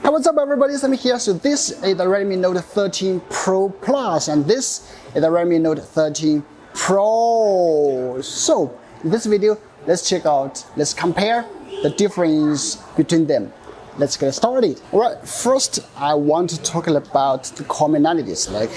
Hey, what's up everybody, Sami here. So this is the Redmi Note 13 Pro Plus and this is the Redmi Note 13 Pro. So in this video, let's compare the difference between them. Let's get started. Alright, first I want to talk about the commonalities, like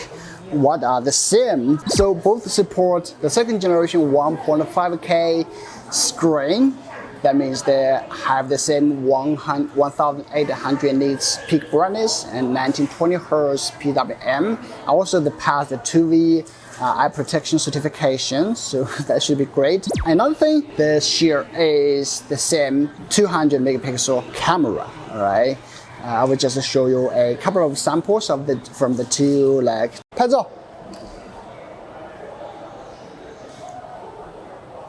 what are the same. So both support the second generation 1.5K screen. That means they have the same 1800 nits peak brightness and 1920 Hz PWM. Also, they pass the 2V eye protection certification, so that should be great. Another thing, the share is the same 200 megapixel camera. All right, I will just show you a couple of samples of from the two, like 拍照.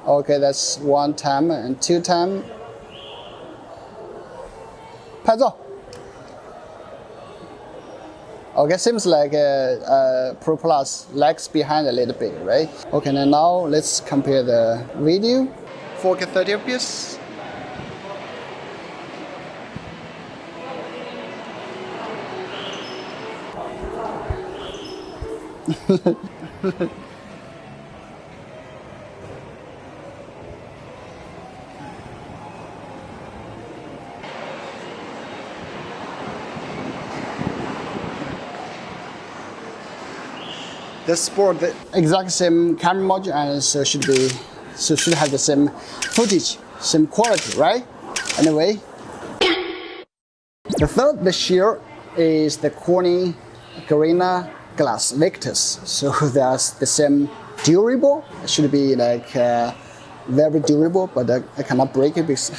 Okay, that's one time and two time. 拍照. Okay, seems like Pro Plus lags behind a little bit, right? Okay, now let's compare the video. 4K 30 FPS. They support the exact same camera module and so should have the same footage, same quality, right? Anyway, the third share is the Corning Gorilla Glass Victus. So that's the same durable. It should be like very durable, but I cannot break it because,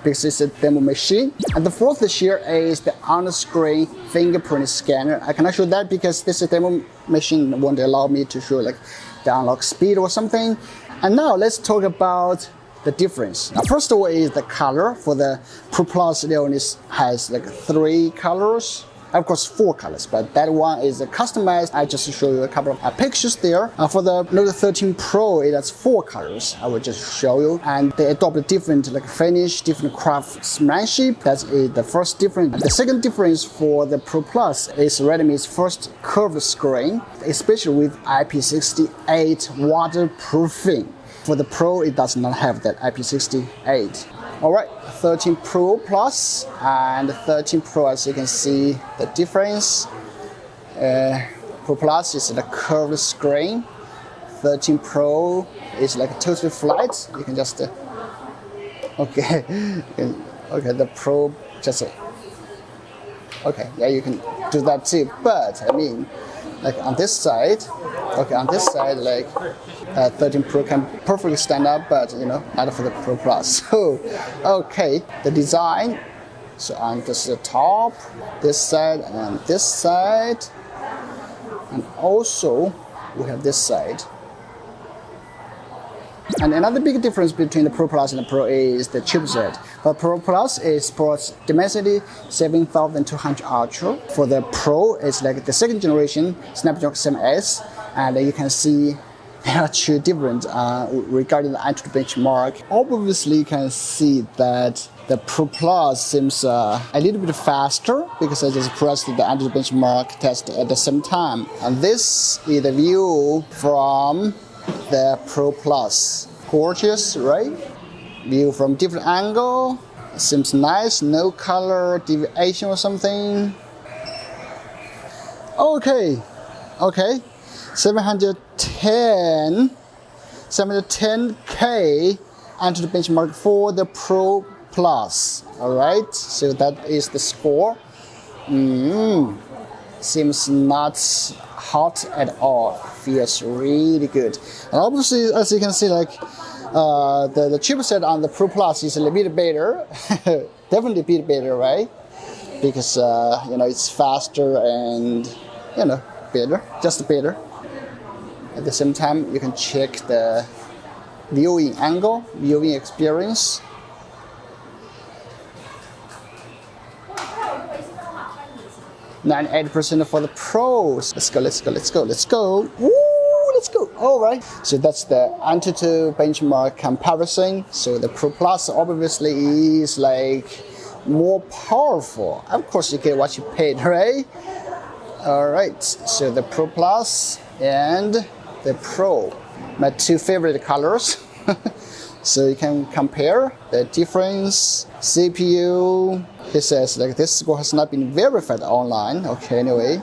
because it's a demo machine. And the fourth share is the on-screen fingerprint scanner. I cannot show that because this demo machine won't allow me to show like the unlock speed or something. And now let's talk about the difference. Now, first of all is the color. For the Pro Plus, it only has like 3 colors. Of course, 4 colors, but that one is customized. I just show you a couple of pictures there. For the Note 13 Pro, it has 4 colors. I will just show you. And they adopt a different like finish, different craftsmanship. That's the first difference. The second difference for the Pro Plus is Redmi's first curved screen, especially with IP68 waterproofing. For the Pro, it does not have that IP68. Alright, 13 Pro Plus and 13 Pro, as you can see the difference. Pro Plus is the curved screen. 13 Pro is like totally flat. You can just okay, the Pro just okay, yeah, you can do that too. But I mean, like on this side, okay, on this side, like 13 Pro can perfectly stand up, but you know, not for the Pro Plus. So, okay, the design. So on this the top, this side, and also we have this side. And another big difference between the Pro Plus and the Pro is the chipset. For Pro Plus, it supports Dimensity 7200 Ultra. For the Pro, it's like the second generation Snapdragon 7S, and you can see there are 2 different regarding the Android benchmark. Obviously, you can see that the Pro Plus seems a little bit faster because I just pressed the Android benchmark test at the same time. And this is the view from the Pro Plus. Gorgeous, right? View from different angle. Seems nice, no color deviation or something. Okay. 710K under the benchmark for the Pro Plus. Alright, so that is the score. Seems not hot at all. Feels really good. And obviously, as you can see, like the chipset on the Pro Plus is a little bit better. Definitely a bit better, right? Because you know, it's faster and you know, better, just better. At the same time, you can check the viewing angle, viewing experience. And 8% for the Pros. Let's go. Woo, let's go. All right. So that's the Antutu benchmark comparison. So the Pro Plus obviously is like more powerful. Of course, you get what you paid, right? All right, so the Pro Plus and the Pro, my two favorite colors. So you can compare the difference. CPU, it says like this score has not been verified online. Okay, anyway.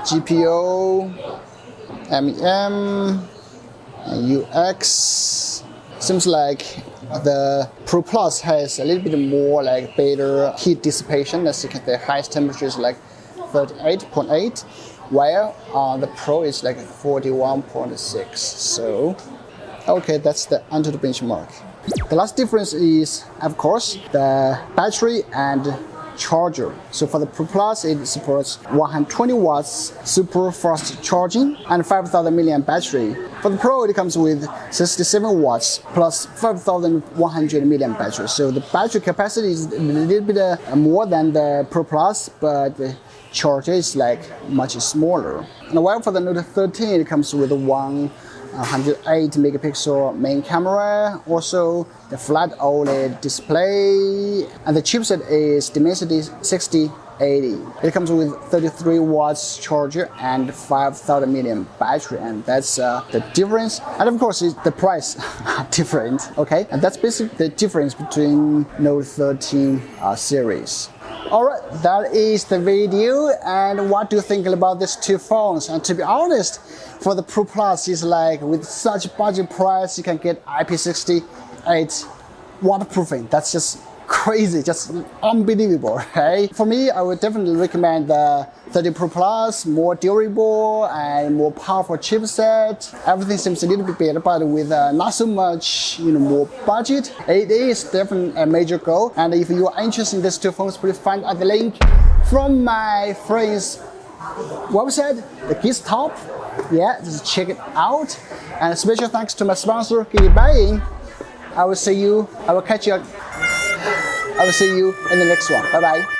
GPU, MEM, and UX. Seems like the Pro Plus has a little bit more like better heat dissipation. As you can see, the highest temperature is like 38.8, while the Pro is like 41.6. So, okay, that's the under the benchmark. The last difference is, of course, the battery and charger. So for the Pro Plus, it supports 120 watts super fast charging and 5,000 milliamp battery. For the Pro, it comes with 67 watts plus 5,100 milliamp battery. So the battery capacity is a little bit more than the Pro Plus, but the charger is like much smaller. And while for the Note 13, it comes with 108 megapixel main camera, also the flat OLED display, and the chipset is Dimensity 6080. It comes with 33 watts charger and 5,000 milliamp battery, and that's the difference. And of course, the price different. Okay, and that's basically the difference between Note 13 series. Alright, that is the video, and what do you think about these two phones? And to be honest, for the Pro Plus, it's like with such budget price, you can get IP68 waterproofing. That's just crazy, just unbelievable, right? For me, I would definitely recommend the 30 Pro Plus, more durable and more powerful chipset. Everything seems a little bit better, but with not so much, more budget. It is definitely a major goal. And if you are interested in these two phones, please find out the link from my friend's website, the Geeks Top. Yeah, just check it out. And a special thanks to my sponsor, Geek Buying. I will see you in the next one. Bye bye.